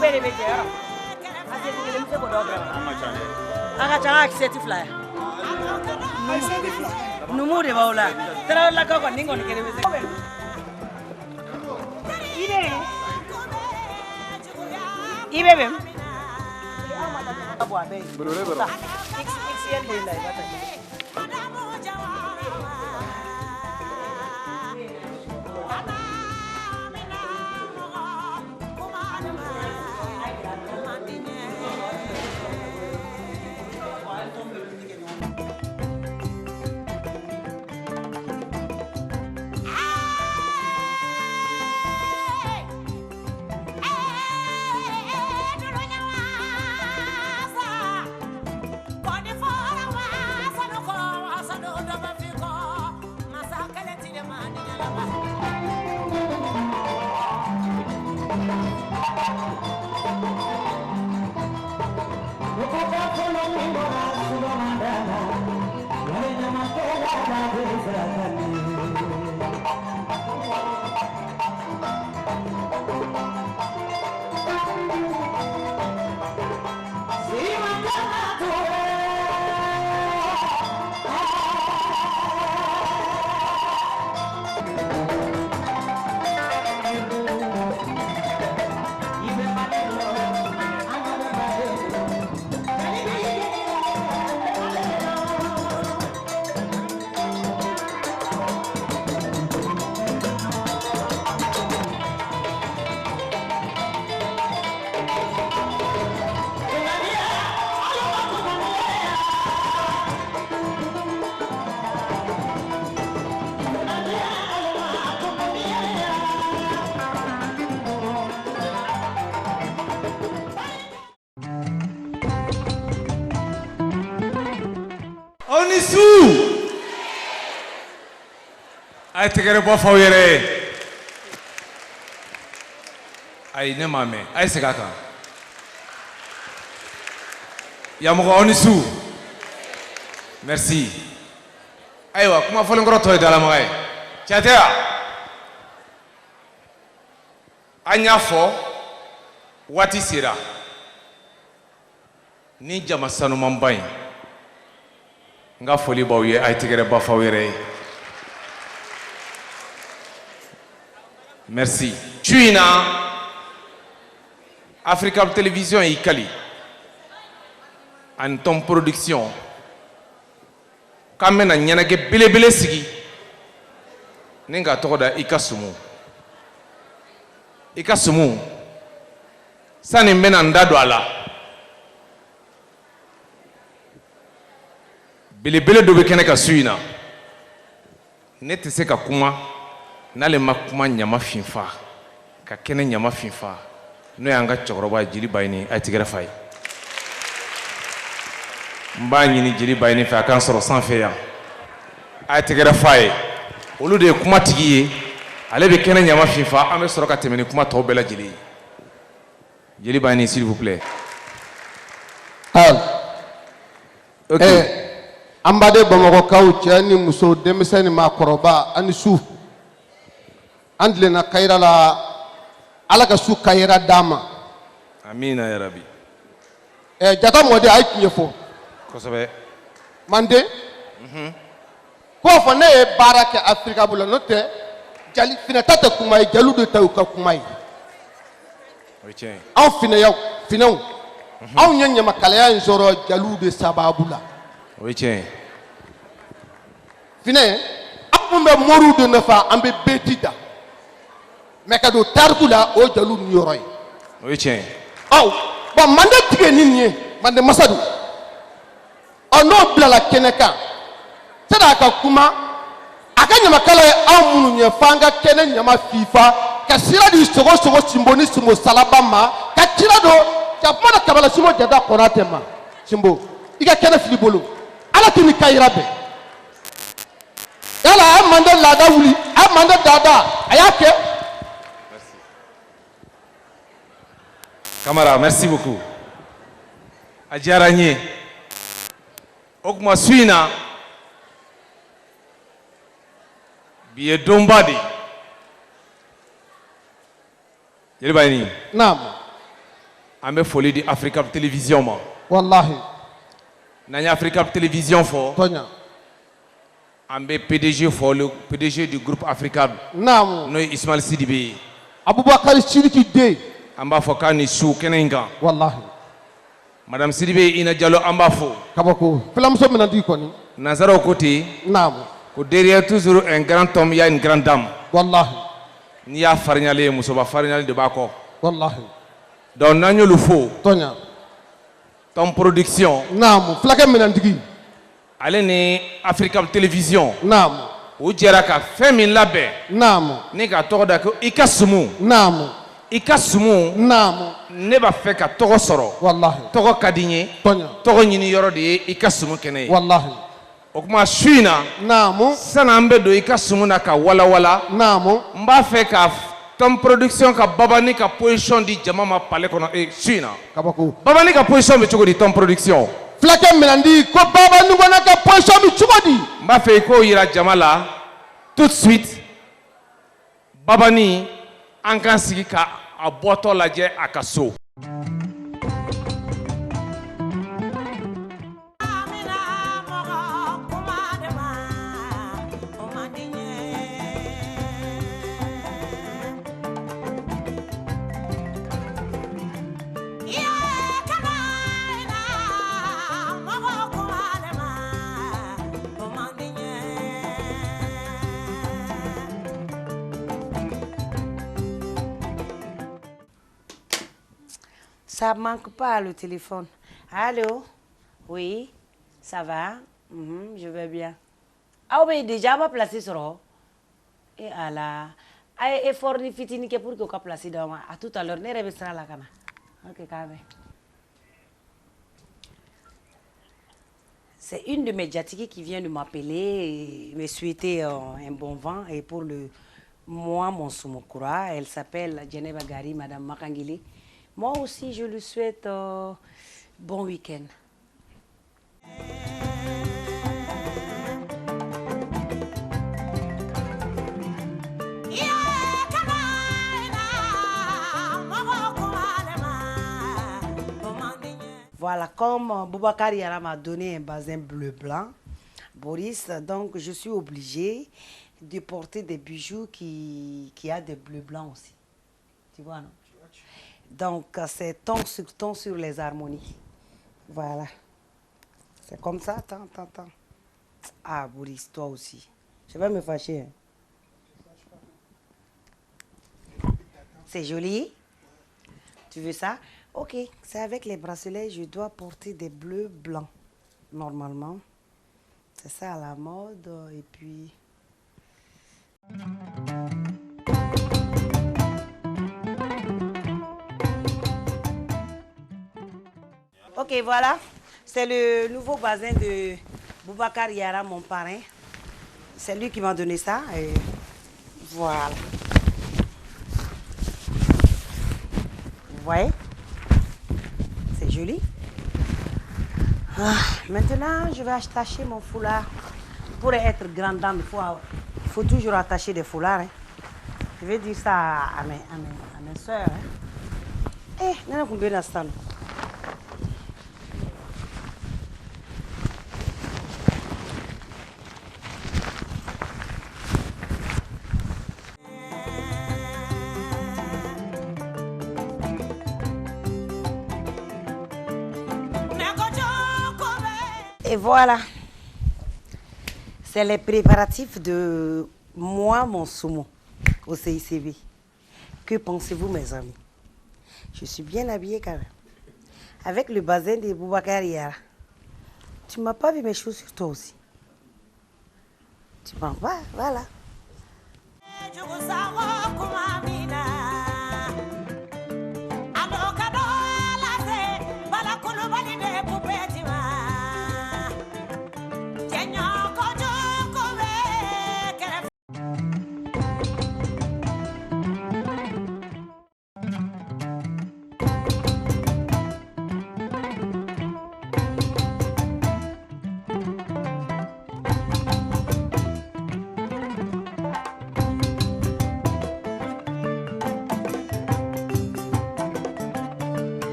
Bere be jero. Ase ti gele mse ko do bra. Aga changa accept fly. Numu de baula. Tera la ko ningo ni kere be. Ibe bem. Abwa be. Bro bro. XXL de la bata. Ay tegere bo faw yere ay ne mame ay segaka ya mo ko onisu merci aywa kuma folen ngoro toy dala mo ay chatea anya fo wati sira ni jama sanu mambay nga foli baw ye ay tegere bo faw yere. Merci. Tuina Africa Télévision et Ikali en ton production kamena nyanage belebele sigi ninga tokoda ikasumu sani mena ndado ala belebele do be kene ka suina ne te se ka kuma nale makuma nyama finfa ka kene nyama finfa no yanga chokoroba jiri bayini atigere fay mba nyini jiri bayini fa kan soro sans fe ya atigere fay olu de kuma tigiye ale be kene nyama finfa ame soro ka temeni kuma to bela jiri bayini s'il vous plaît. Okay. Ambade Bamako kaw ni muso demiseni makoroba ani su andle na kaira la alaka su kaira dama amina ya rabbi jata mode ay kinyefo kosobe mande ko fo ne baraka afrika bula note jali fina tata kumay jalu de taw ka kumay aw fina yaw finaw aw nyanya makala ya zoro jalu de sababula fina apumbe moru de nafa ambe betida mekado tarkula o jalu nyoroy aw ba mande tige ninye mande masadu ono blala keneka tada ka kuma akanya makala aw munu nye fanga kene nyama fifa ka sira di sogo simboni simo salabama ka tira do ka mona kabala simo jada konatema simbo iga kene filibolo ala tini kayirabe yala amande lada wuli amande dada ayake. Camara, merci beaucoup. Adjaranye. Okuma suina. Biye dombadi. jeli bayini naam an bɛ foli di Africa Télévision ma wallahi n'an ye Africa Télévision fɔ tonya an bɛ PDG fɔ le PDG du groupe Africa naam n'o ye Ismaël Sidibe ye Abubakar Sidiki den an b'a fɔ k'a ni su kɛnɛ in kan wallahi Madame Sidibe Ina Diallo an b'a fɔ kabako filamuso mina di kɔni nanzaraw ko ten naam ko derrière toujours un grand homme il y a une grande dame wallahi n'i y'a fariɲalen ye musoba fariɲali de b'a kɔ wallahi donc n'an y'olu fo tonya Tom Production naam fulakɛ minɛntigi ale ni Africa Télévision naam u jɛra ka fɛn min labɛn naam ni ka tɔgɔ da ko i ka sumu naam i ka sumu naam ne b'a fɛ ka tɔgɔ sɔrɔ wallahi tɔgɔ ka di n ye tonya tɔgɔ ɲini yɔrɔ de ye i ka sumu kɛnɛ ye wallahi o kuma su in na naam sanni an bɛ don i ka sumu na ka walawala naam n b'a fɛ ka Tom Production ka Babani ka position di jama ma palais kɔnɔ su in na kabako Babani ka position bɛ cogo di Tom Production fulakɛ minɛndi ko baba ɲɔgɔnna ka position bi cogo di n b'a fɛ i k'o yira jama la tout de suite Babani an k'an sigi ka a bɔtɔ lajɛ a ka so Ça manque pas le téléphone. Allô? Oui, ça va? Je vais bien. Ah oui, déjà, on va placer sur eux. Et Allah. Aïe, effort ni fitini que pour que on place dans moi. À tout à l'heure, ne rêve sera la cana. Ok, quand même. C'est une de mes médiatiques qui vient de m'appeler et me souhaiter un bon vent. Et pour moi, mon Soumokura, elle s'appelle Djeneba Gari, Madame Makangili. Moi aussi, je lui souhaite bon week-end. Voilà, comme Boubacar Yara m'a donné un bazin bleu-blanc, Boris, donc je suis obligée de porter des bijoux qui a des bleu-blancs aussi. Tu vois, non? Donc, c'est ton sur les harmonies. Voilà. C'est comme ça, attends. Ah, Boris, toi aussi. Je vais me fâcher. Hein. C'est joli. Tu veux ça? Ok, c'est avec les bracelets, je dois porter des bleus blancs, normalement. C'est ça à la mode, et puis... Ok, voilà. C'est le nouveau bazin de Boubacar Yara, mon parrain. C'est lui qui m'a donné ça. Et voilà. Vous voyez? C'est joli. Ah, maintenant, je vais attacher mon foulard. Pour être grande dame, il faut toujours attacher des foulards. Hein. Je vais dire ça à mes soeurs. Hein. Eh, non, combien d'instants? Et voilà, c'est les préparatifs de moi, mon Soumo, au CICB. Que pensez-vous, mes amis? Je suis bien habillée quand même. Avec le bazin de Boubacar Yara. Tu m'as pas vu mes chaussures toi aussi? Tu m'en vas, voilà.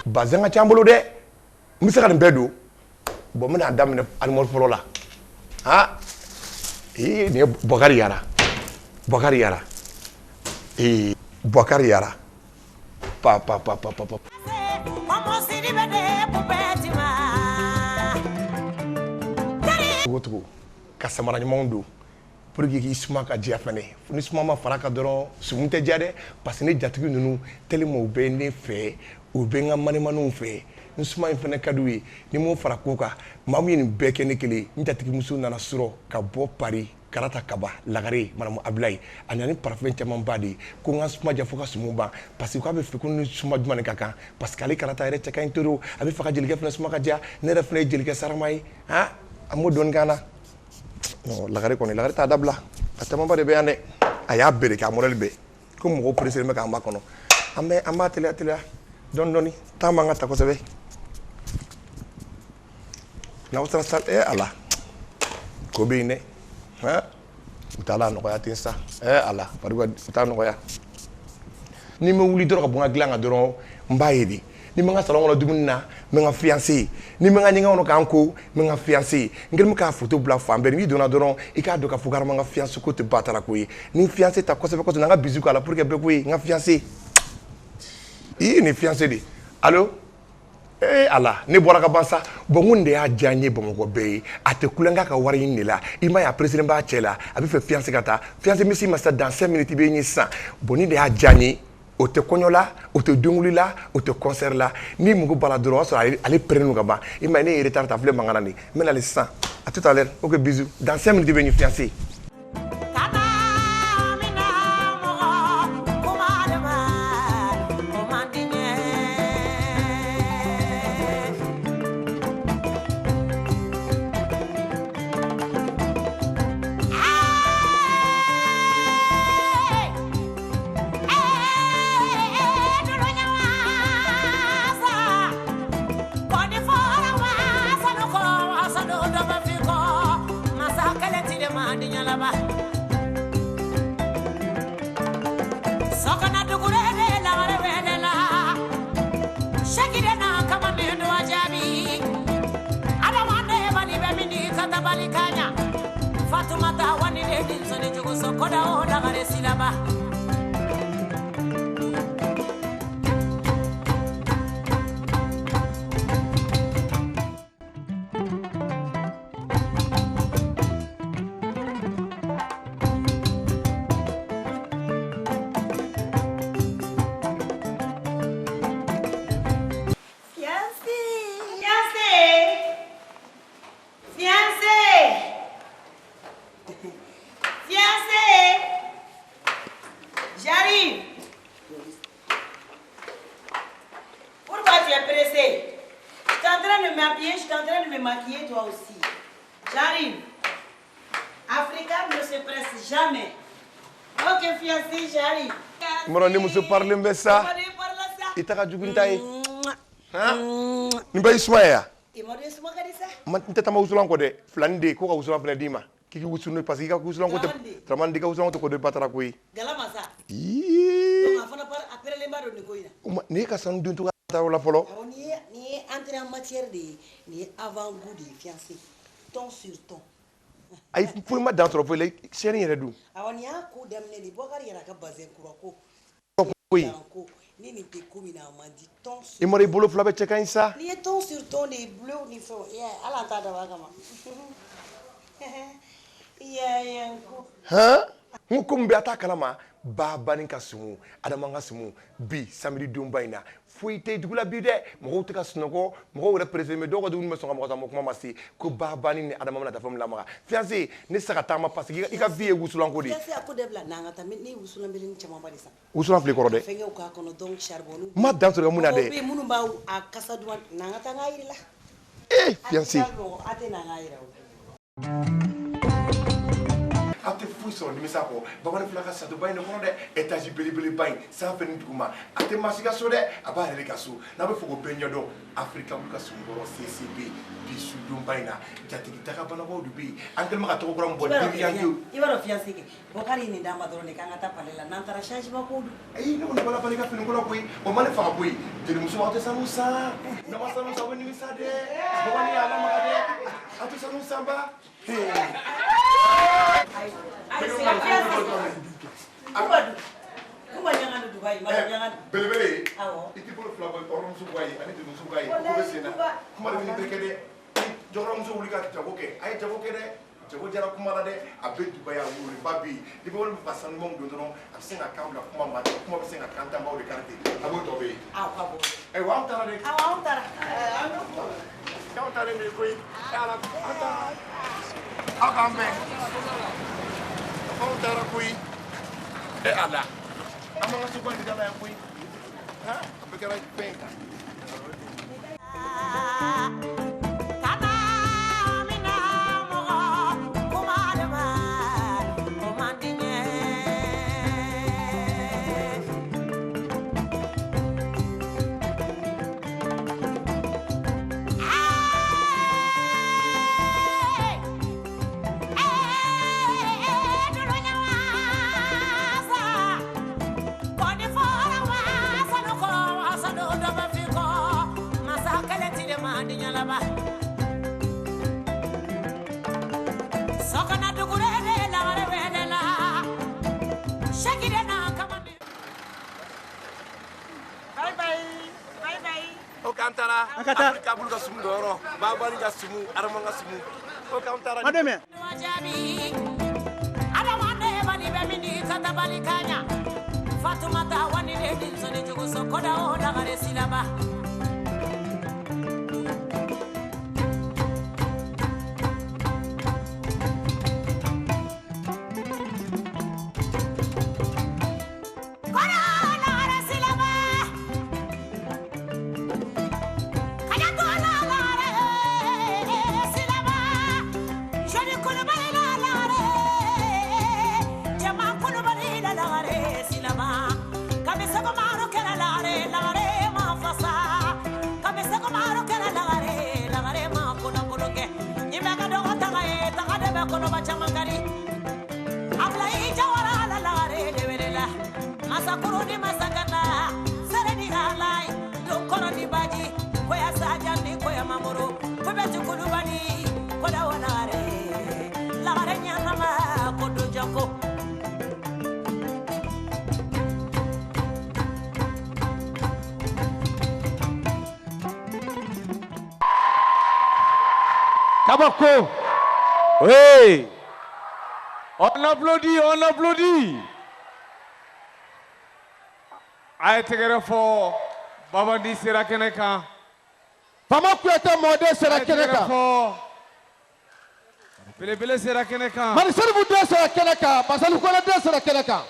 Bazanga chambolo de misaka mbedo bo mena damne almor folola ha ne Bokari Yara Bokari Yara pa wotu kasamara nymondo pour que isuma ka dia fane ni suma ma faraka doron sumunte jade parce que ne jatigi nunu tellement be ne fe o be nga manu fe ni suma in fane kadui ni mo farako ka mamu ni beke ne kele ni jatigi musu nana suro ka bo Paris karata kaba lagare manamu Ablaye anyani parfum chaman badi ko nga suma ja foka sumba parce que abe fikun ni suma duma ne kaka parce que ali karata ere chaka intoro abe faka jelike fane suma ka ja ne refne jelike saramai ha amo don gana no lagare ko ni lagare ta dabla atama bare be ande aya bere ka moral be ko mo presser me ka amba kono ambe amba tele don doni tama ngata ko sebe na utra sal ala ko be ne ha utala no ya tinsa ala paruga utala no ya ni me wuli doro ka bunga glanga doro mbayedi ni menga salon la dumuna menga fiancé ni menga nyinga ono kanko menga fiancé ngir muka photo bla fambe ni dona doron ika do ka fugara menga fiancé ko te batara ko ni fiancé ta ko se ko nga bizu kala pour que be ko nga fiancé ni fiancé di allo ala ne bora ka bansa bongunde ya janye bongo be ate kulenga ka wari ni la ima ya president ba chela abi fe fiancé kata fiancé misi masa dans 5 minutes be ni 100 boni de ya janye o te konyola o te dungulila o te concert la ni mugo baladro so aller prendre gaba ima ne retard ta flé mangana ni mais la 100 à tout à l'heure OK bisous dans 5 minutes be ni fiancé parle mbessa itaka jugunta yi ha nimba ismaya imode suma kadisa man tata ma usulan ko de flande ko ka usulan fle dima kiki usunu parce que ka usulan ko te traman diga usulan ko de batara ko yi galama sa donc afana par après les mbaro ni ko ina ni ka san dun to ta wala folo ni entrer en matière de ni avant goût de fiancé ton sur ton ay fu ma dans trop le chéri yere du awani ya ko damne li Bokari Yara ka bazen kurako oui ni te komina mandi ton sur et mori bolo flabe cheka insa ni ton sur ton de bleu ni fo ya ala ta da wakama ya ko ha nkumbe atakala ma baba ni kasumu adama ngasumu bi samedi dumbaina fuite dugula bi de mo to ka sunoko mo wala président do ko dum me songa mo ko kuma masi ko baba ni adama na ta fam la ma fiancé ni saka ta ma parce que ika vie wusulan ko di fiancé ko de bla nanga ta ni wusulan be ni chama bari sa wusulan fle ko de fenge ko ko no donc charbon ma dans so muna de be munu ba a kasa duwan nanga ta ngayri la fiancé ate nanga ira ate fu so ni misako baba ni flaka sa to bay no ko de étage belebele bay sa fe ni duguma ate masika so de aba hele ka so na be fogo benyo do Africa mu ka so ngoro CCB bi su dum bayna jati taka bana bo dubi ankel maka to ko mbo diri yangu ibaro fiancé ke bokari ni dama doro ne kanga tapalela nantara change ba ko ay no bala bala ka fin ko ko o mane fa ko jeli muso ma to samusa na ma samusa woni mi sade bo wani ala ma de atu samusa ba Kuba jangan Dubai, malah jangan. Bele-bele. Itu pun flabel orang sukai, ani tu sukai. Aku bersena. Kemarin ini berkede. Jorong suuli kat jagoke. Ay jagoke de. Jago jarak kumara de. Abet Dubai aku babi. Di bawah pasan mong dondong. Aku sengat kau nak kumar mati. Kumar sengat kanta mau di karte. Abu tobe. Aku. Wang tara de. Wang tara. Kau tara ni kui. Tara. Ata. Akambe. Kau tara kui. Allah. Ama nga suban di dalam kui. Ha? Berkira penta. Kantara Afrika bulu ka sumu doro babani ka sumu arama ka sumu o kantara madame adamane bani be mini kata balikanya Fatumata wani le din so ne jogo so koda o da gare silaba Masakuru ni masakana sereni halai don kono ni baji ko ya sajani ko ya mamuru ko be tukulu bani ko da wanare lagare nyama ko do jako Kabako. Hey! On applaudit. Aye tegere fo Babandi sera keneka. Fama kuyate mode sera keneka. Bele sera keneka. Mani serbu de sera keneka. Basalu kona de sera keneka.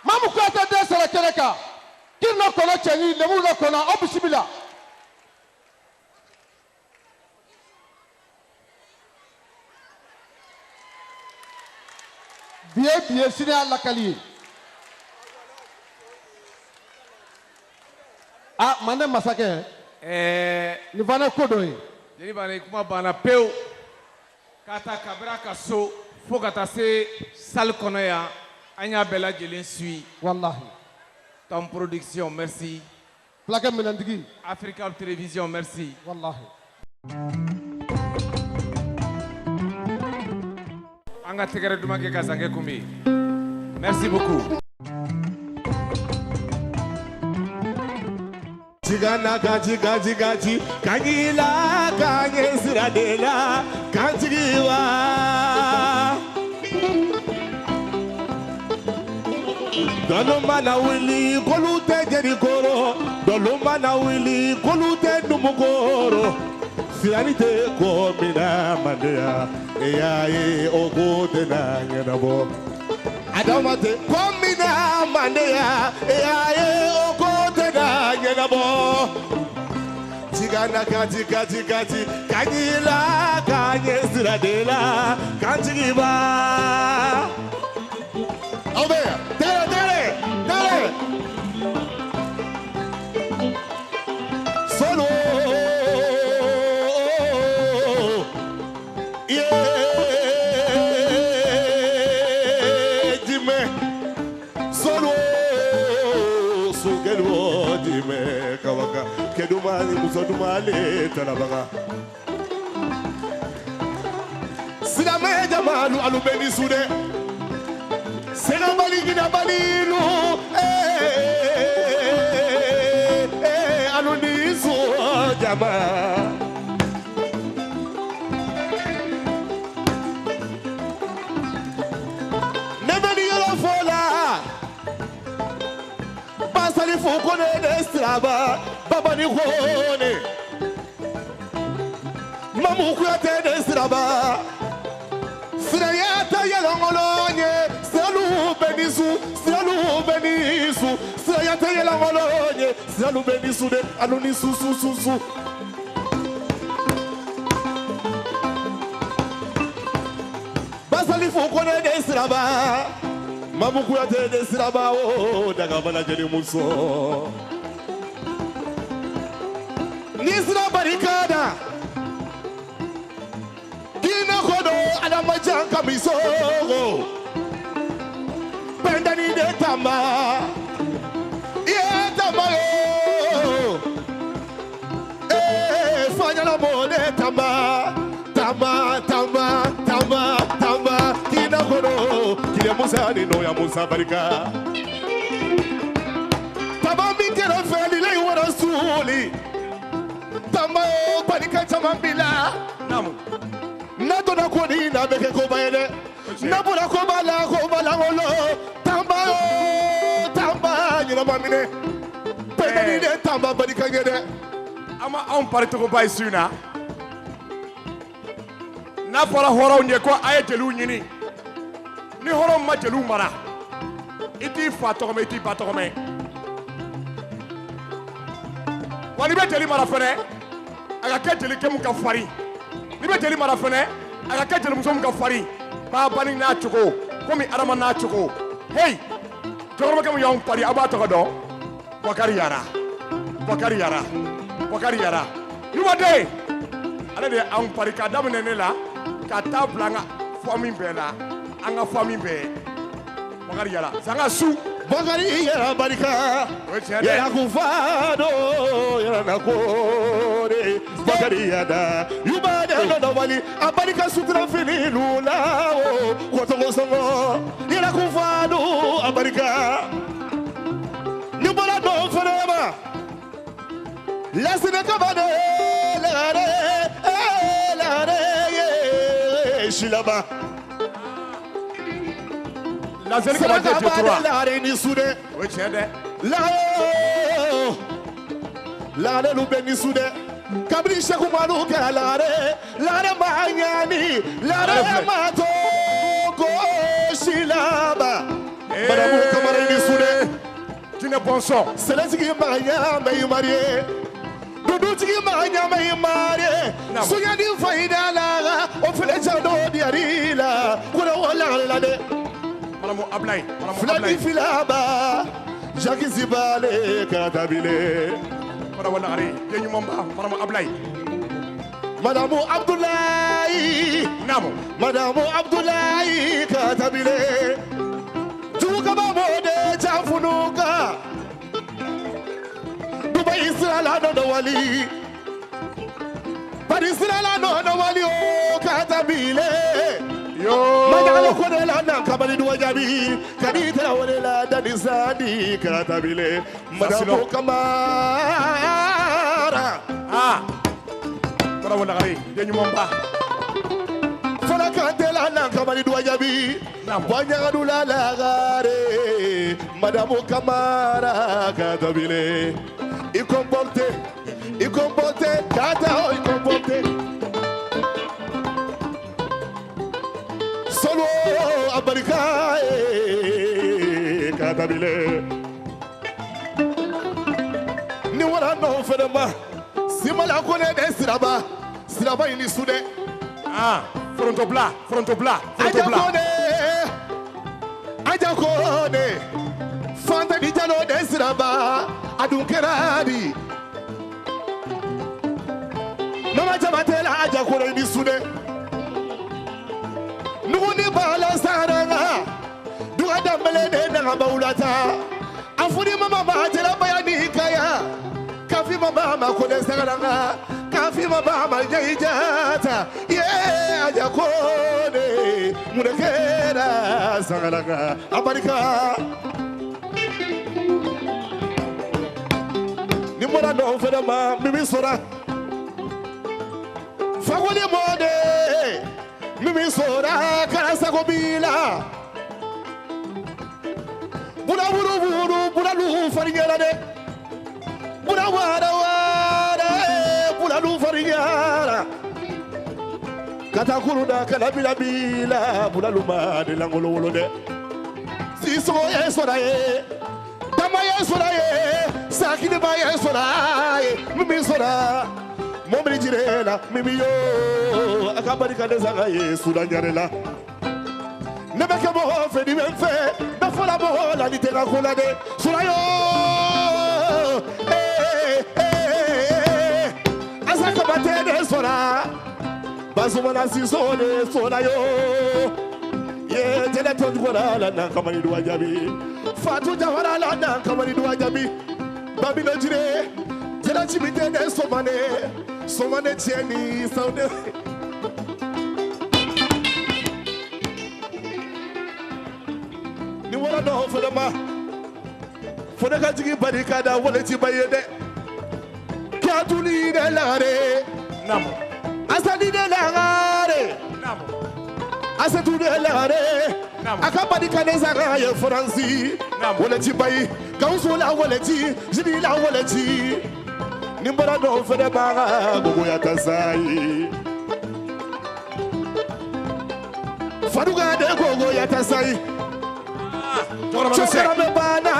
Mamu kuyate de sera keneka. Kirno kono chengi lemu no kono obisibila. Biye sine alla kali. Ah, mane masake. Ni vana kodo yi. Jeni bana kuma bana peu. Kata kabra kaso fo kata se salle kono ya anya bela jelen sui. Wallahi. Ton production, merci. Plaque menandigi. Africa Télévision, merci. Wallahi. Anga tegere duma ke kazange kumi. Merci beaucoup. Tigana gaji kanyila kanye siradela kanjiwa Doloma na wili kolute jerikoro Doloma na wili kolute numukoro Siranite ko mina mandea Eya ogote na ngenabo Adamate ko mina mandea Eya ogote na ngenabo Tigana gaji kanyila kanye siradela kanjiwa Dime solo sugelo dime kawaka kedumani musodumale talabaga Silame jamalu alubeni sude Senabali gina balilu alunisu jama Fukone destraba baba ni khone mamu kuyate destraba sirayata yalongolonye salu benisu sirayata yalongolonye salu benisu de aluni su basali fukone destraba Mamu kuyate de siraba o daga bala jeli muso Nisra barikada Kina kodo ala majanka misogo Pendani de tama Ye tama yo Fanya la mone tama Kina kodo Kile Musa ni no ya Musa barika Tabambi kera feli le wara suli Tama barika tamambila Namu Nato na koni na beke ko bayele Nabula ko bala ngolo Tamba nyina mamine Pedani de tamba barika ngede Ama on parito ko bay suna Na fara horo nye ko aye jelu nyini Ni horo ma jelu mara iti fa togome iti ba togome wani be jeli mara fene aga ke jeli kemu ka fari ni be jeli mara fene aga ke jeli musum ka fari ba bani na chuko komi arama na chuko hey jogoro kemu yaum pari aba to do wakari yara yuma de ala de am pari ka damne ne la ka tablanga fomi bela anga famille be Bakari yara sanga su Bakari yara barika yara kufado yara nakore Bakari yada yubade no wali abarika sutra fini lula o kotongo songo yara kufado abarika nyubala do ferema lasine kabade lare shilaba La zone que va te toi. La reine soude. Oui, c'est vrai. La lu beni soude. Kabri shaku malu ka la maanyani. La mato ko shilaba. Madame Kamarani soude. Tu n'es bon son. C'est là qui maanya me marié. Dudu qui maanya me marié. Soyez du faïda la. On fait les jardins diarila. Kura wala la de. Madame Ablay, Flani filaba, Jacques Zibale, Katabile. Madame Nari, Yenyumamba, Madame Ablay. Madame Abdoulaye, Namo. Madame Abdoulaye, Katabile. Tukabamo de Jafunuka. Dubai Israel no wali. Paris Israel no wali o Katabile. Madame Kodela na kabali duwajabi kadita wala dani sadi katabile Madame Kamara Madame Nari, Yenyumamba. Fala kadela na kabali duwajabi wanya dula lagare Madame Kamara katabile il comporte kata il comporte Solo abarika katabile ni wala no fedema simala kone de siraba ini sude fronto bla aja kone fanta di jalo de siraba adun keradi Mama jamatela aja kone ini sude ne na baulata afuri mama ba tela bayani kaya kafi mama ma ko de sagalanga kafi mama ma jaijata ye aja ko de munekera sagalanga abarika ni mora no fere ma mimi sora fagoli mode mimi sora kala sagobila bura buru buru bura lu farigera de bura wara wara bura lu farigera kata kuruda kala bila bila bura lu ma de langolo wolo de si so ye sora ye tama ye sora ye sakini ba ye sora ye mimi sora momri jirela mimi yo akabari kade sanga ye sudanjarela nebeke mo fe di menfe be fola mo la di tera kola de surayo asaka bate de sora basumana si sone sonayo ye tele to ngora la na kamari do ajabi fatu jawara la na kamari do ajabi babilo jire tele chimite de somane tieni saude ni wala no fele ma fone ka jigi barikada wala ti bayede katuli de lare namo asadi de lare namo asatu de lare akabadi kane zaga ye franci wala ti bayi kausula wala ti jibila wala ti ni wala no fele ma gogo ya tasai faduga de gogo ya tasai chokara me bana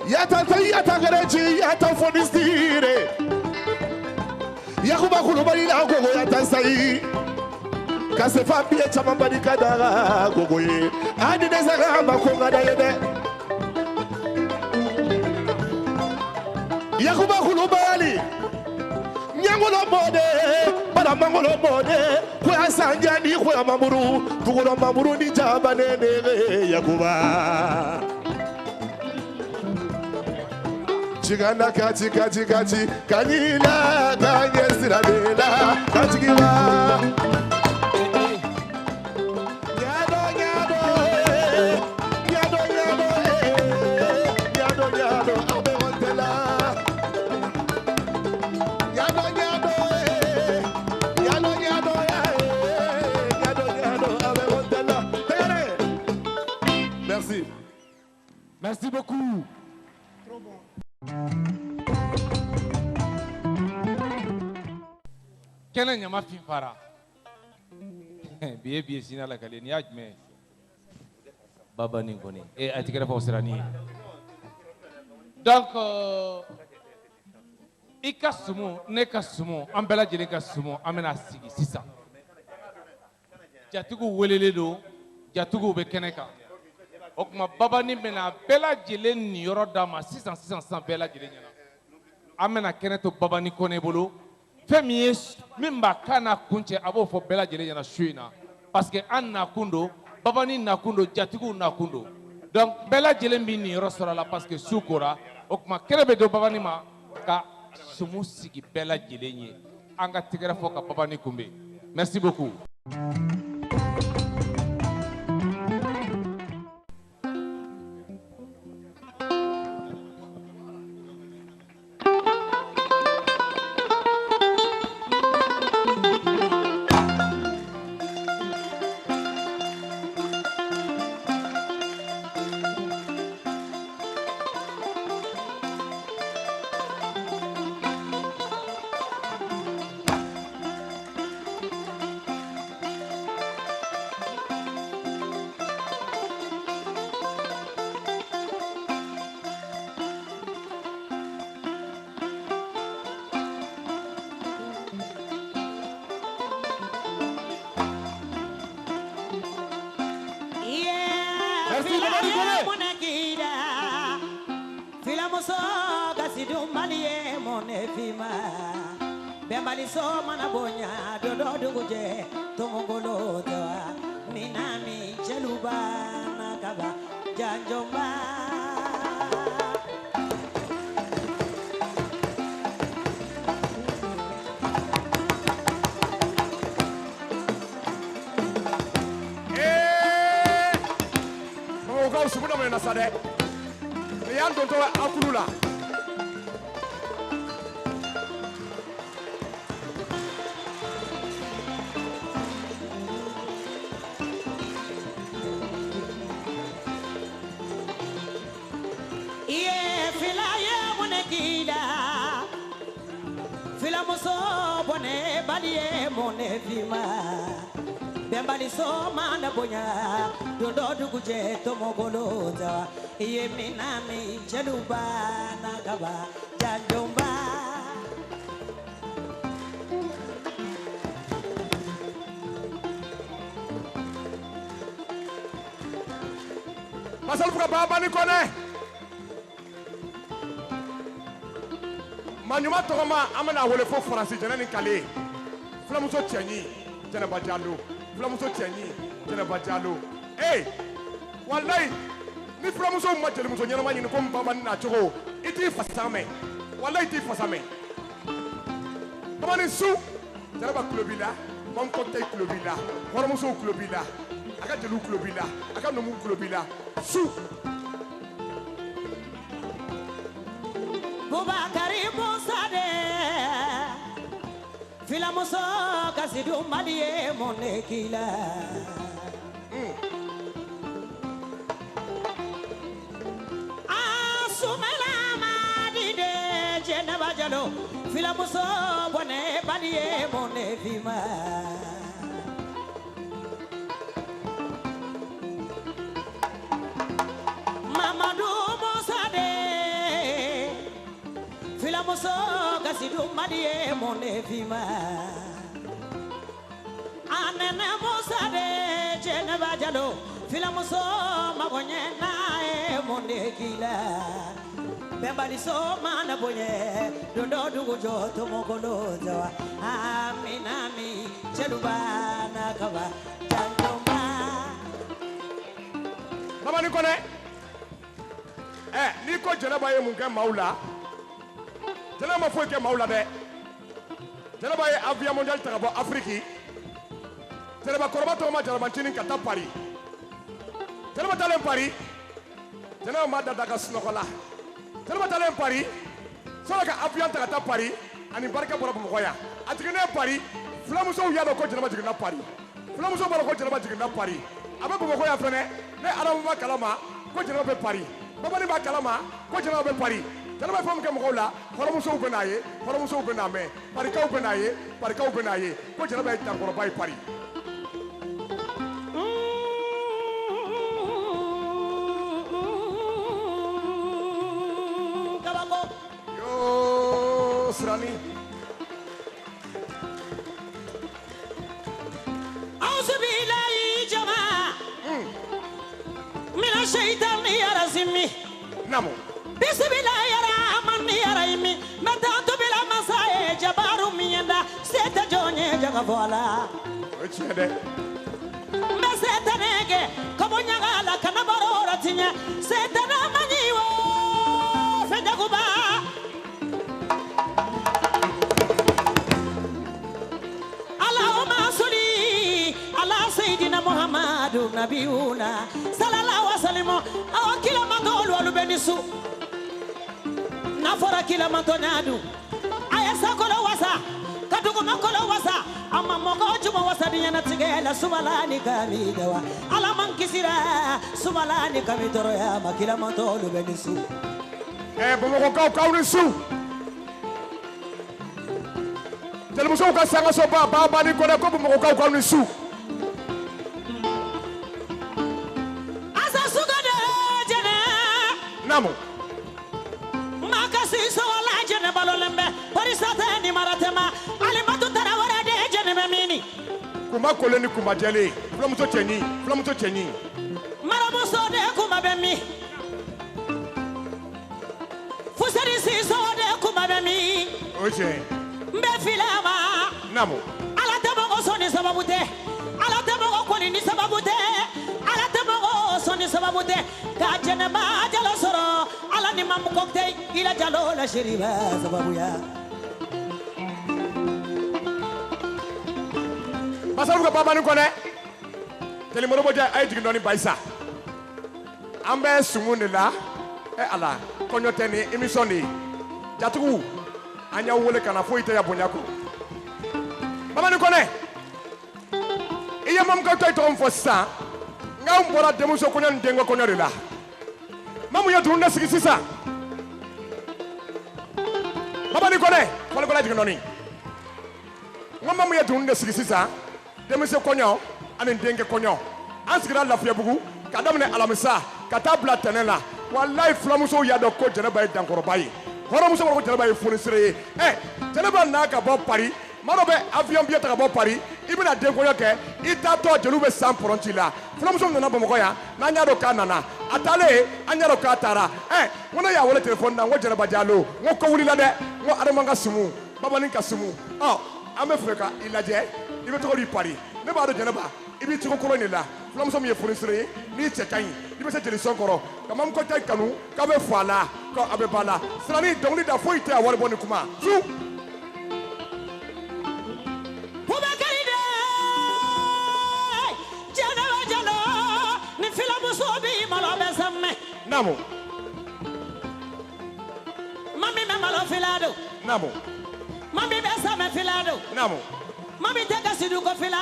yata tayata gareji yata fonistire yakuba kulubali la gogo yata sai kase fambie chama badi kadara gogo ye adi dezaga makonga da yede yakuba kulubali nyangolo mode bada mangolo mode kwa sanjani kwa mamuru tukuro mamuru ni jabane ne yakuba chiganda kachi kachi kachi kanila kanyesira bela kachikiwa Merci beaucoup. Trop bon. Kena nyama finfara. Biye sina la kale ni ajme. Baba ningoni. Atikera fa osirani. Donc ikasumu ne kasumu ambela jeli kasumu amena sigi sisa. Jatugu welele do jatugu be keneka. O kuma baba ni bena bela jele ni yoro dama 600 bela jele nyana amena keneto baba ni kone bolo femi mimba kana kunche abo fo bela jele nyana shuina parce que an nakundo baba ni nakundo jatigu nakundo donc bela jele mi ni yoro sora la parce que sukora o kuma kerebe do baba ni ma ka sumu sigi bela jele nye anga tigera fo ka baba ni kumbe. Merci beaucoup. Bembaliso manabonya dodo duguje tomongolo doa minami jeluba na kaba janjomba Ko subuda mo na sade. Ni yan tonto akulula. Filamuso bone balie mone vima bembali so mana bonya dondo duguje tomogoloza iye minami cheluba nakaba janjomba Masal fuka baba ni kone. Manyuma togoma amana wole fo France jana ni kale. Flamuso tianyi jana bajalo. Flamuso tianyi jana bajalo. Eh! Wallahi ni flamuso majele muso nyana manyi ko baba na chogo. Iti fasame. Wallahi iti fasame. Kamani su jana ba klobila, mam ko tay klobila. Waramuso klobila. Aka jelu klobila, aka nomu klobila. Su Bubakari Musade Filamuso Kasidu Madie Monekila Asumela Madide Jenabajalo Filamuso Bone Badie Monefima Mamadou Musade Filamuso Kasidu Madie Monefima Anene Musade Jeneva Jalo Filamuso Magonye Nae Monekila Bembali so mana bonye Dondo dugu joto mogoloza Aminami Cheluba Nakaba Janjomba Mama ni kone. Ni ko Janaba ye mun kɛ maaw la. Janaba ma foyi kɛ maaw la dɛ. Janaba ye avion mondial ta ka bɔ Afrique. Janaba kɔrɔba tɔgɔ ma Janabantini ka taa Paris. Janaba taalen Paris. Janaba ma dada ka sunɔgɔ la. Janaba taalen Paris. Sɔrɔ ka avion ta ka taa Paris. Ani barika bɔra Bamakɔ yan. A jiginnen Paris. Fulamusow y'a dɔn ko Janaba jiginna Paris. Fulamusow b'a dɔn ko Janaba jiginna Paris. A bɛ Bamakɔ yan fɛnɛ. Ne Arabu ma kalama ko Janaba bɛ Paris. Babani b'a kalama ko Janaba bɛ Paris. Janaba ye fɛn min kɛ mɔgɔw la, hɔrɔmusow bɛ n'a ye, hɔrɔmusow bɛ n'a mɛn, parikaw bɛ n'a ye, parikaw bɛ n'a ye, ko Janaba ye dankɔrɔba ye Paris. Yoo sirani. Auzubillahi jama Mina shaitani yarazimi Namo. Bismillahi rahmani rahimi Matantu bila masae jabaru miyanda Seta jonye jaga voila O tiɲɛ dɛ. Mbeseta nege Kabo nyagala kanabaro ratinya Seta na manyiwo Fejaguba Allahumma suli ala Sayyidina Muhammadu Nabiuna Sallallahu wa sallimu Awa kila matolu alubenisu Nafora kila matonyadu Ayasa kolo wasa Kaduguma kolo wasa Ama moko juma wasa diyana tigela Sumalani kamidawa Ala mankisira Sumalani kamidoro ya Makila matolu benisu Bamakɔkaw k'aw ni su. Jelimusow ka sangaso ba ni kɔnɛ ko Bamakɔkaw k'aw ni su. Asa sugade jene Namo. Makasi so wala jene balolembe Parisate ni maratema Alimatu tarawara de jene memini Kuma kole ni kuma jɛlen. Fulamuso cɛɲi, fulamuso cɛɲi. Maramuso de kuma bemi Fusari si so de kuma bemi O tiɲɛ. Mbe filama Namo. Ala temo soni sababute Ala temo koni ni sababute Ala temo soni sababute mute ka jenema jalo soro ala ni mam kokte ila jalo la shiriba sababu ya Masalu ka baba ni kone tele mo boja ay jigi noni baisa ambe sumunde la ala konyote ni emission ni jatugu anya wole kana fo ite ya bonyako baba ni kone iya mam ko toy to fo sa ngam bora demu so konyon dengo konyon la mamu ya tunda sigi sisa baba ni kone wala ko la jigi noni ngam mamu ya tunda sigi sisa demu so konyon anin dengue konyon ansigira lafiya bugu ka damne alamisa ka tabla tenela wallahi flamuso ya do ko janaba dankoroba yi horomuso ko janaba yi fonisire janaba na ka bo Paris maro be avion bi ta bo Paris ibina den ko yoke ita to jelu be 100% la flamuso nana bamako ya na nya do kanana atale anya do ka tara wona ya wala telephone na ngo janaba jalo ngo ko wuli la de ngo adamanga simu baba nin ka simu ame freka ilaje ibe to di Paris ne ba do janaba ibi tiko kolo ni la flamuso mi e fonisire ni chekai ibe se jeli sonkoro kamam ko tay kanu ka be fala ko abe bala srani dongli da foite a wal boni kuma su Bubakaride janaba jalo ni flamuso bi malo besamme namo mami me malo filado namo mami besamme filado namo mami tega sidu ko fila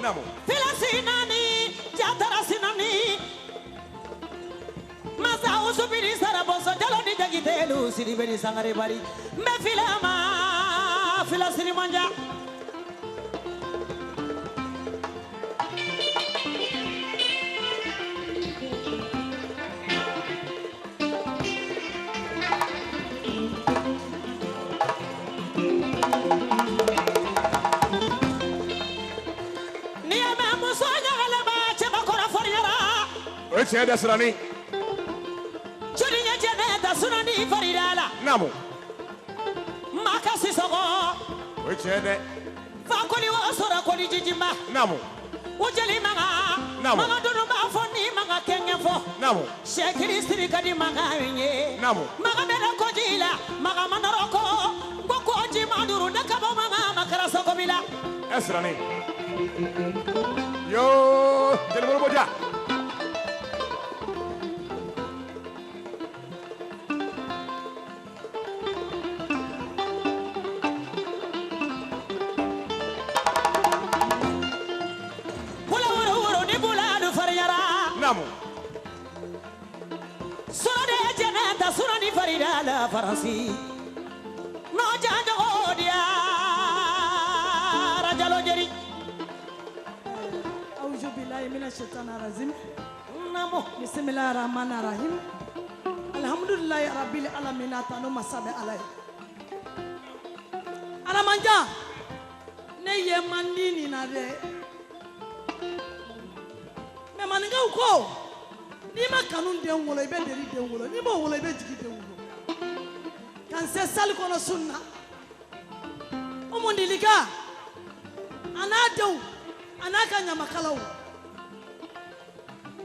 namo fila sinani jatara sinani masa usubiri saraboso jalo ni jagitelu siribeni sangare bari me fila ma fila sirimanja Tiens de Srani. Chodinya jeneta sunani faridala. Namo. Makasi sogo. Tiens de. Fakoli wa sora koli jijima. Namo. Ujeli manga. Namo. Manga dunu ma foni manga kenge fo. Namo. Shekiri siri kadi manga wenye. Namo. Manga mera kojila. Manga manaroko. Goko oji maduru nakabo manga makara soko bila. Srani. Yo, telemoro boja. La Faransi no janjo odia rajalo jeri auzu billahi minash shaitanir rajim namo bismillahir rahmanir rahim alhamdulillahi rabbil alamin atanu masabe alai aramanja ne ye mandini na de me maninga uko ni ma kanun de ngolo ibe deri de ngolo ni mo wolo ibe jigi de ngolo kan se sal kono sunna o mondilika anadau anaka nyama kalaw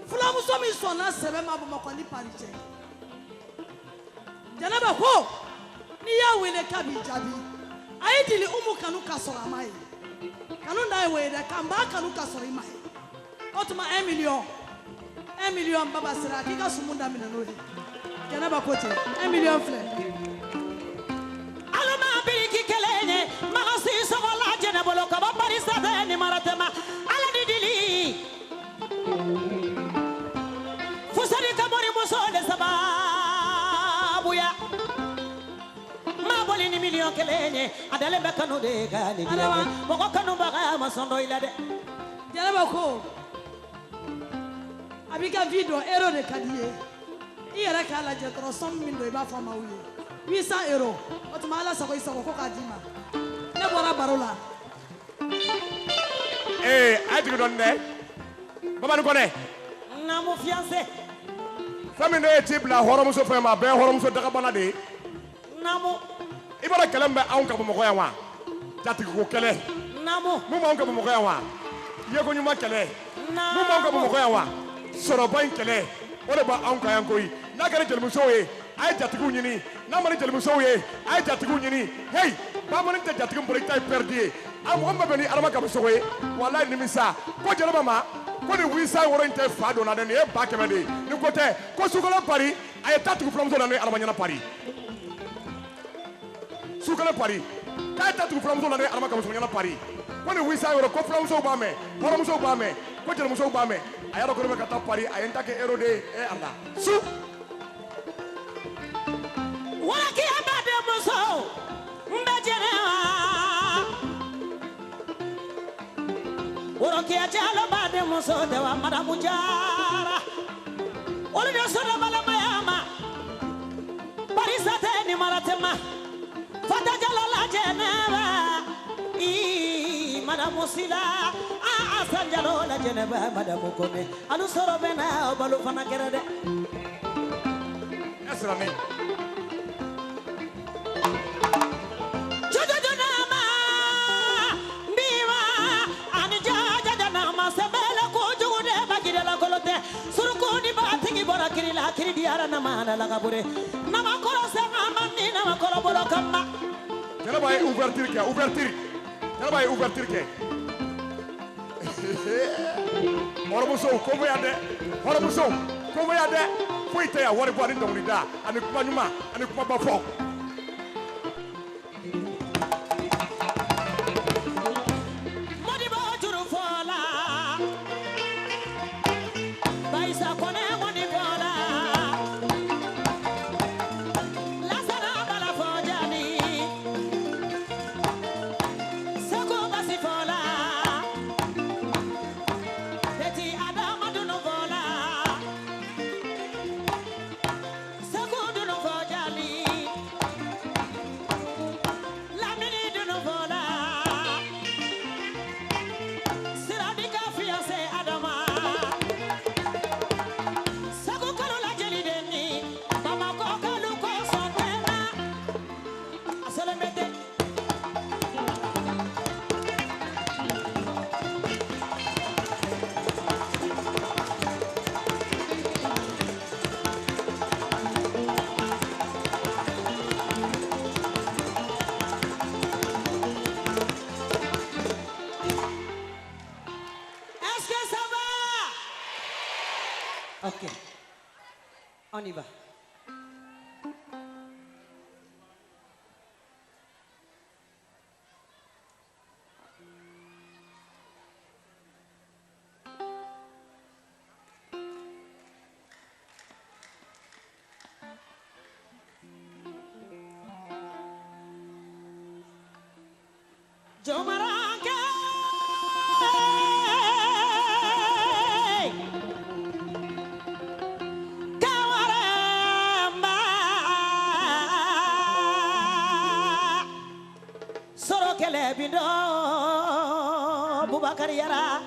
fulamu so mi sona sebe ma bama ko ni pariche janaba ko ni ya wele kabi jabi ayidili umu kanu kasora mai kanu ndai wele kamba kanu kasori mai otuma 1 million baba sira kika sumunda mina nodi janaba ko te 1 million fle alama biriki kelene magasi sogola jene bolo ka ba parisa ni maratema ala didili fusari kamori muso de sababu ya ma boli ni million kelene adale be kanu de gani mo kanu baga masondo ilade janaba ko abika video ero de kadiye iyara kala je 300,000 do iba fama wuye 800 euros otuma ala sako isako ko kadima ne bora barola aji don ne baba ni kone na mo fiancé fami no etibla horomu so fema be horomu so daga bana de namo ibara kalambe an ka bamo ko yawa jati ko kele namo mu ma an ka bamo ko yawa ye ko nyuma kele mu ma an ka bamo ko yawa soro ban kele o de b'anw kan yan koyi n'a kɛra jelimusow ye a ye jatigiw ɲini n'a ma ni jelimusow ye a ye jatigiw ɲini hey bamanan tɛ jatigi bolo i ta ye perdu ye a mɔgɔ min bɛ bɛn ni adama kamisogo ye walayi nimisa ko jeliba ma ko ni wisa wɔrɔ in tɛ fa donna dɛ nin ye ba kɛmɛ de ye ni ko tɛ ko sukalo pari a ye taa tugu fulamuso la n'o ye adamaɲana pari sukalo pari k'a ye taa tugu fulamuso la n'o ye adama kamisogo ɲana pari ko ni wisa yɔrɔ ko fulamusow b'a mɛn hɔrɔnmusow b'a mɛn ko jelimusow b'a mɛn a y'a dɔn ko ne bɛ ka taa pari a ye n ta kɛ ero de ye ala su Walaki abade muso mbejere Walaki ajalo bade muso dewa madamu jara Olu de so de bala mayama Parisate ni maratema Fata jalala jeneba I madamu sila Asanjalo la jeneba madamu kome Alu soro bena balu fana kerede Esrami Kiri diara nama na laga bure nama koro sama mani nama koro bolo kamba jana baye ouverture jana baye ouverture ke horomuso ko ya de fo ite ya wari bo ani ndongri da ani kuma nyuma ani kuma ba fo modi bo juru fola baisa kone modi fola Ok, on y va. Jomaranke bindo Bubakar Yara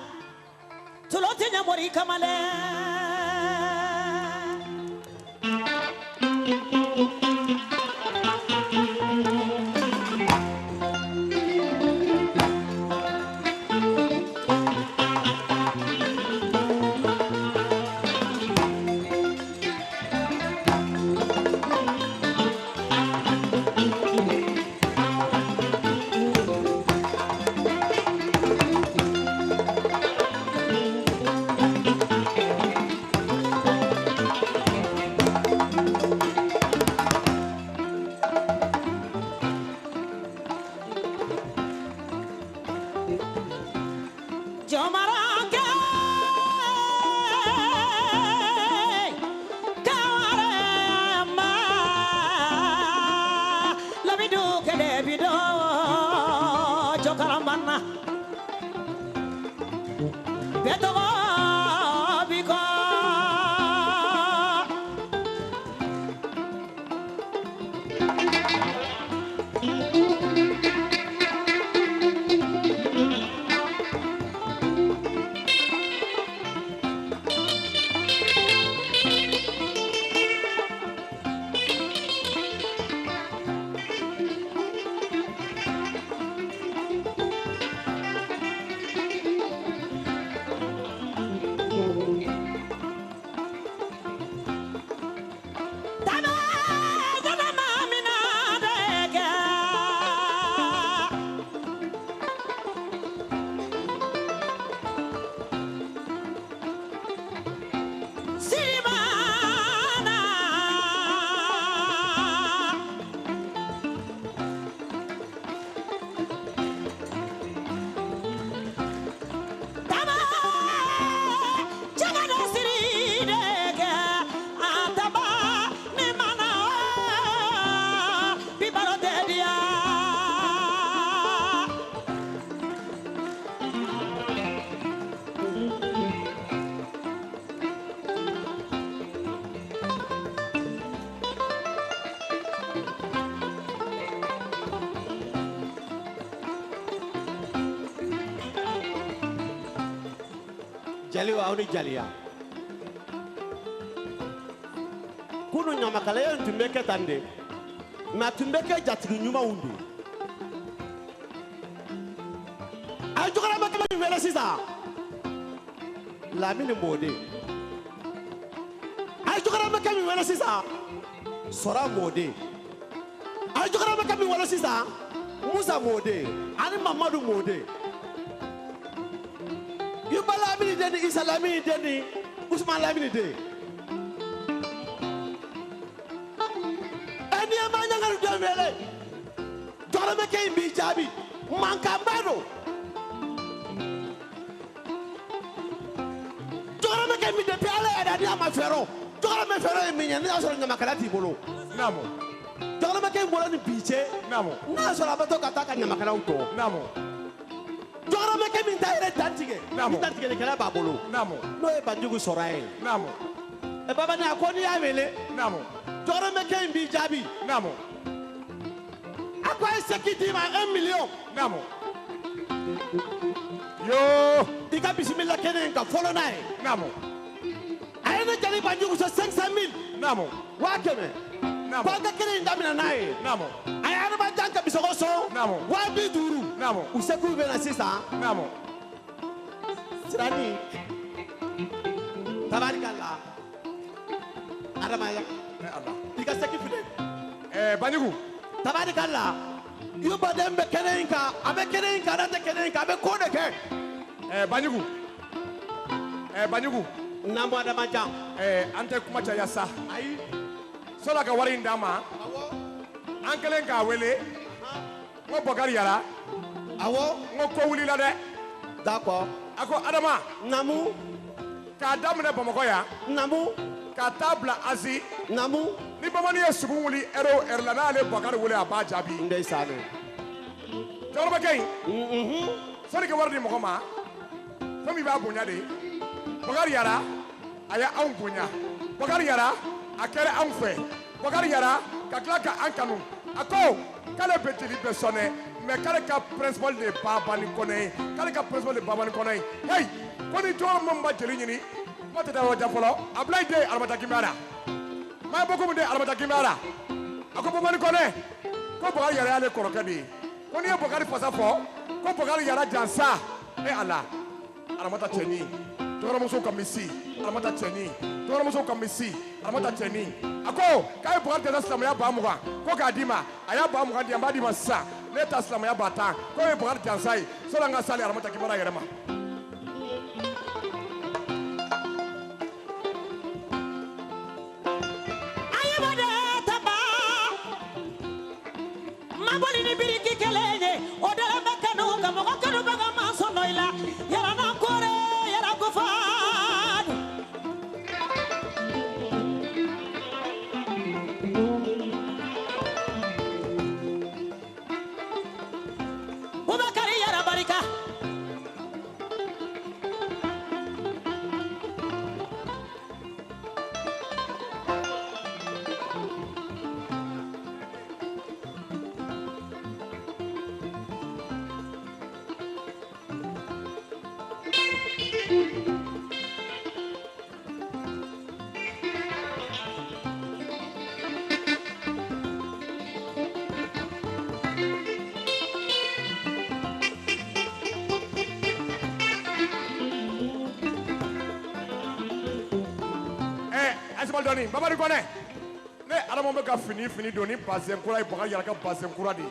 tulote nyamori kamale Jali wa ni jaliya. Kunu nyamakala ye tun bɛ kɛ tan de mais a tun bɛ kɛ jatigi ɲumanw de. A ye jɔkɔrɔmɛ kɛmɛ min wele sisan Lamini Mode. A ye jɔkɔrɔmɛ kɛmɛ min wele sisan Sora Mode. A ye jɔkɔrɔmɛ kɛmɛ min wele sisan Musa Mode ani Mamadu Mode. Yuba Lamini den ni Isa Lamini den ni Usman Lamini den. Ni ma ñangal do wele jɔkɔrɔmɛ kɛ in b'i jaabi mankanba don. Jɔkɔrɔmɛ kɛ min depuis Ala y'a di a ma fɛɛrɛ jɔkɔrɔmɛ fɛɛrɛ ye min ye ne y'a sɔrɔ ɲamakala t'i bolo. Naamu. Jɔkɔrɔmɛ kɛ in bolo ni bi cɛ. Naamu. N'a y'a sɔrɔ a bɛ to ka taa ka ɲamakalaw tɔ. Naamu. Jɔkɔrɔmɛ kɛ min ta yɛrɛ dan tigɛ. Naamu. Ni dantigɛlikɛla b'a bolo. Naamu. N'o ye Banjugu sɔrɔ a ye. Naamu. Babani a ko n'i y'a wele. Naamu. Jɔkɔrɔmɛ kɛ in b'i jaabi. Naamu. A ko a ye seki d'i ma 1 million. Naamu. Yoo. I ka bisimila kɛnɛ in kan fɔlɔ n'a ye. Naamu. A ye ne jali Banjugu sɔrɔ 500 000. Naamu. 100,000. Naamu. Ko an ka kɛnɛ in daminɛ n'a ye. Naamu. A ye Adamajan Kabisɔgɔ sɔn. Naamu. 50,000. Naamu. U sekiw bɛ na sisan. Naamu. Sirani. Tabarikala. Adamaya. I ka seki filɛ. Banjugu. Tabarikala. Yuba den bɛ kɛnɛ in kan a bɛ kɛnɛ in kan a tɛ kɛnɛ in kan a bɛ ko de kɛ. Banjugu. Banjugu. Namu Adamajan. An tɛ kuma caya sa. Ayi. Sɔla ka wari in d'a ma. An kɛlen k'a wele. N ko Bɔkari Yara. Awɔ. N ko ko wulila dɛ. D'accord. A ko Adama. Namu. K'a daminɛ Bamakɔ yan. Namu. K'a taa bila Azi. Namu. Ni bamanan ye sugu wuli heure o heure la n'ale Bɔkari wele a b'a jaabi. Ndeysaan. Jɔkɔrɔmɛ kɛ in. Sɔnni ka wari di mɔgɔ ma. Fɛn min b'a bonya de. Bɔkari Yara a ye anw bonya. Bɔkari Yara a kɛra anw fɛ. Bɔkari Yara ka tila ka an kanu. A ko k'ale bɛ jeli bɛɛ sɔn dɛ mais k'ale ka principal de ye Babani Kɔnɛ ye. K'ale ka principal de ye Babani Kɔnɛ ye. Hey ko ni jɔkɔrɔmɛ min ma jeli ɲini kuma tɛ taa yɔrɔ jan fɔlɔ. Abulayi den Aramata Kinbara. Maa bɔ komi den Aramata Kinbara. A ko Babani Kɔnɛ ko Bɔkari Yara y'ale kɔrɔkɛ de ye. Ko n'i ye Bɔkari fasa fɔ ko Bɔkari Yara jansa. Ala Aramata cɛnin. Jɔkɔrɔmuso ka misi Aramata cɛnin. Jɔkɔrɔmuso ka misi Aramata cɛnin. A ko k'a ye Bɔkari dɛsɛ silamɛya 20,000 ko k'a d'i ma. A y'a 20,000 di an b'a d'i ma sisan. Ne ta silamɛya 10,000 k'o ye Bɔkari jansa ye. Sɔni an ka sali Aramata Kinbara yɛrɛ ma. Maboli ni biriki kelene o de be kanu ka mo kanu ba ga ma so noila yara na kore yara ko fa Bubakari yara barika Dɔɔni Babani Kɔnɛ ne Adama bɛ ka fini don ni bazɛn kura ye Bɔkari Yara ka bazɛn kura de ye.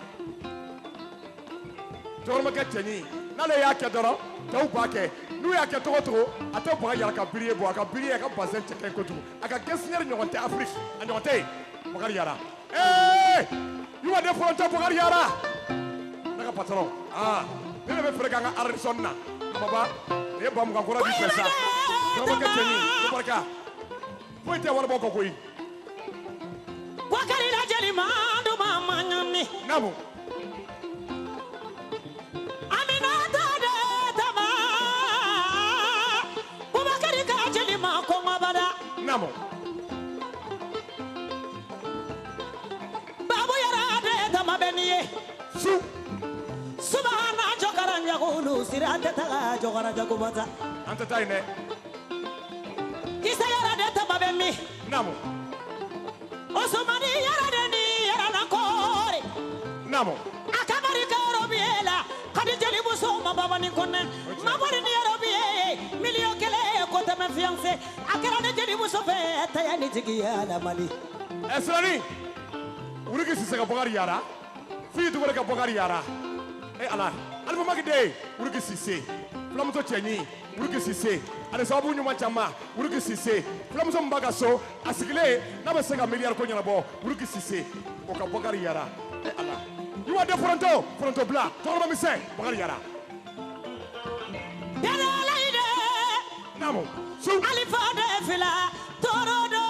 Jɔkɔrɔmɛkɛ cɛnin n'ale y'a kɛ dɔrɔn cɛw b'a kɛ n'u y'a kɛ cogo o cogo a tɛ Bɔkari Yara ka biri ye bɔ a ka biri ye a ka bazɛn cɛ kaɲi kojugu a ka gestionnaire ɲɔgɔn tɛ Afrique a ɲɔgɔn tɛ yen Bɔkari Yara. Yuba den fɔlɔ tɛ Bɔkari Yara ne ka patron ne de bɛ fɛrɛ k'an ka arrondissement na Ababa ne ye ba mugan kura di fɛ sa Jɔkɔrɔmɛkɛ cɛnin ko barika. Foyi tɛ waribɔ kɔ koyi. Bɔkari lajɛli ma do ma ɲami. Naamu. Aminata de tama. Bubakari ka lajɛli ma kɔngɔ bada. Naamu. Babu Yara de tama bɛ nin ye. Su. Subahana jɔkara ɲagulu sira ante tala jogara jagubata ante taine kisa yara de tababe mi namo osumani yara de ni yara na kore namo akabari ka robiela kadi jeli buso mababa ni konne mabari ni robiye milio kele ko ta ma fiancé akara de jeli buso fe tayani jigiya la mali esrani urugi sisega bogari yara fi tu ka bogari yara ala alba magide urugi sise flamuto chenyi urugi sise ale sababu nyuma chama urugi sise flamuso mbaga so asigile na be sega milliard ko nyana bo urugi sise o ka bogari yara ala you are the fronto bla torba mi se bogari yara dana laide namo su alifa de fila torodo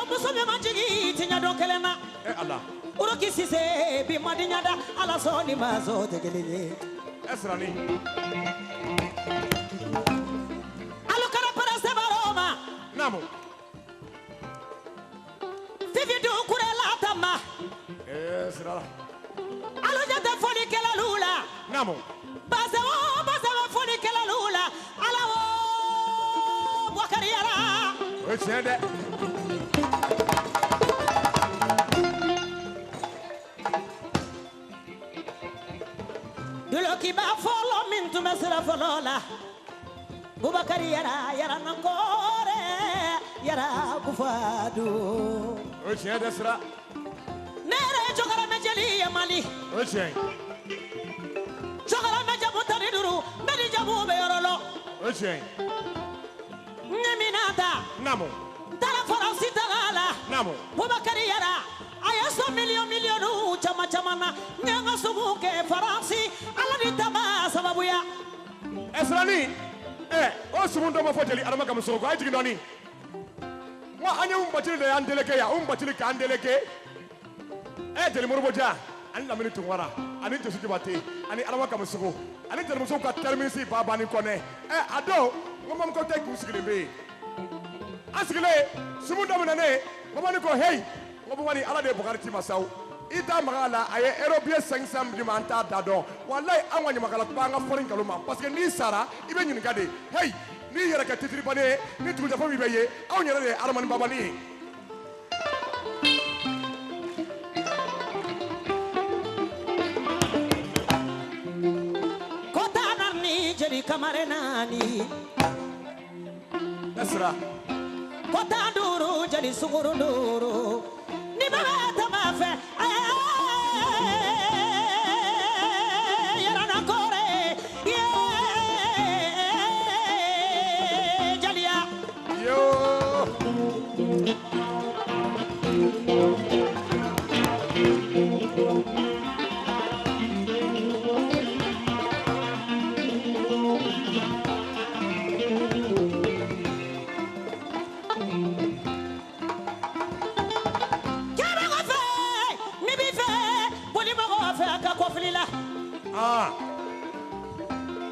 muso me majigi tinya do kelema ala uruki sise bi madinya da ala so ni maso tegelele esrani alo kara para se baroma namo fifi do kurela tama esrala alo jata foli kala lula namo basa foli kala lula ala wo bokari yara o chende duloki ba folo min tu mesra folola Bubakari yara nankore yara kufadu o chende sra nere jogara mejeli yamali o chende jogara mejabu tariduru medi jabu be yorolo o chende nyeminata namo tala faransi tagala namo Bubakari yara ayaso milionu chama na nyanga subuke faransi ala ni tama sababu ya esrani o sumundo mo foteli adama kam so ko ay jigi doni wa anya batili de andeleke ya batili ka andeleke jeli morbo ja ani lamini tungwara ani jesu jibate ani adama kam so ani jeli muso ka terminisi baba ni kone ado ngomam ko tek musigile be asigile sumundo menane ngomani ko hey ngomani ala de bokari ti masaw ita magala aye erobie sengsam di manta dado wallahi anwanya magala banga forin kaluma parce que ni sara ibe nyin kade hey ni yere ka titri bane ni tu da fami beye aw nyere de arman babani kota narni jeri kamare nani nasra kota duru jeri suguru duru ni baba tamafe yara nankore jalia yo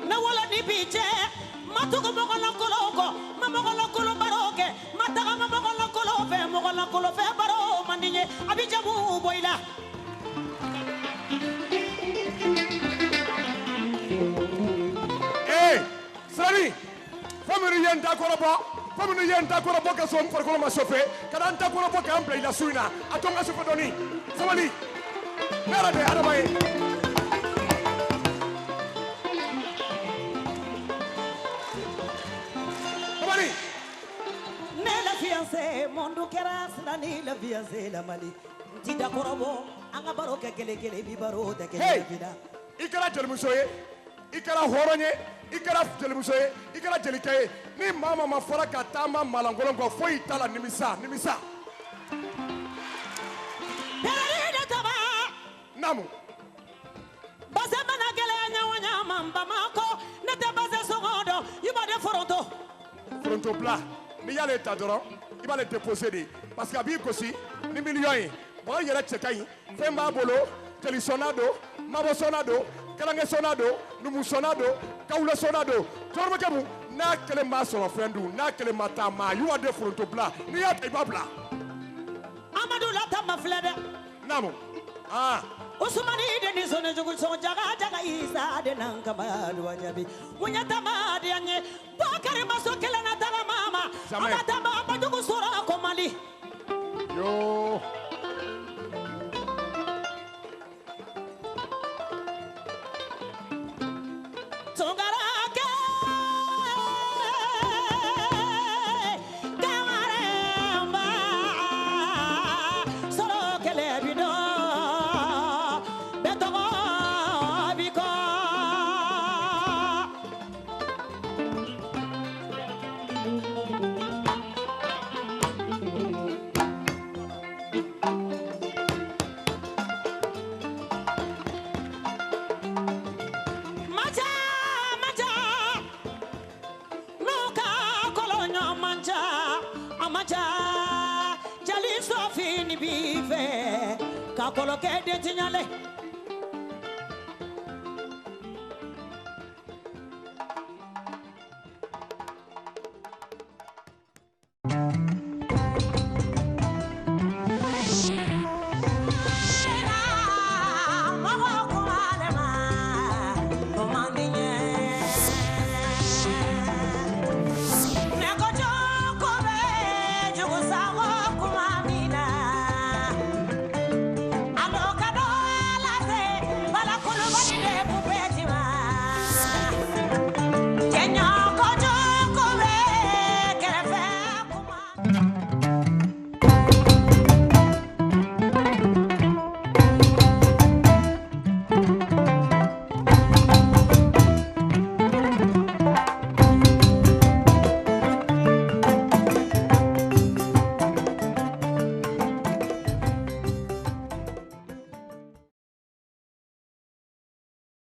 na wala ni bije matugo mogolo koloko mamogolo kolo baroke mataga mamogolo kolo fe baro mandinye abijamu boila sari famiri yenta korobo ka son farko ma sofe kada anta korobo ka ample la suina atonga sofe doni samali mera de adamay samali ne la fiancé mondu keras la ni la fiancé la mali tida korobo anga baroke kele bi baro de kele bida ikara telmusoye ikara horonye ikara telmusoye ikara telikaye ni mama mafara ka tama malangolon ko foi tala nimisa perere taba namu base mana gele nyawanya mamba mako ne te base sogodo yiba de fronto plat ni yale ta doron i b'a le déposer de parce que a b'i gosi ni million ye mɔgɔ yɛrɛ cɛ ka ɲi fɛn b'a bolo telisɔnna don mabɔsɔnna don kalankɛsɔnna don numusɔnna don kawulesɔnna don cɔrɔmɔkɛ mun n'a kelen b'a sɔrɔ fɛn dun n'a kelen ma taa maa y'u de foronto bila n'i y'a ta i b'a bila Amadou la ta ma filɛ dɛ naamu Usmani de sone jogu so jaga jaga isa de nan kamadu wajabi munya tamadi anye bakari maso kala na tala mama amata baba jogu sora ko mali yo Coloque de tiñale Kenya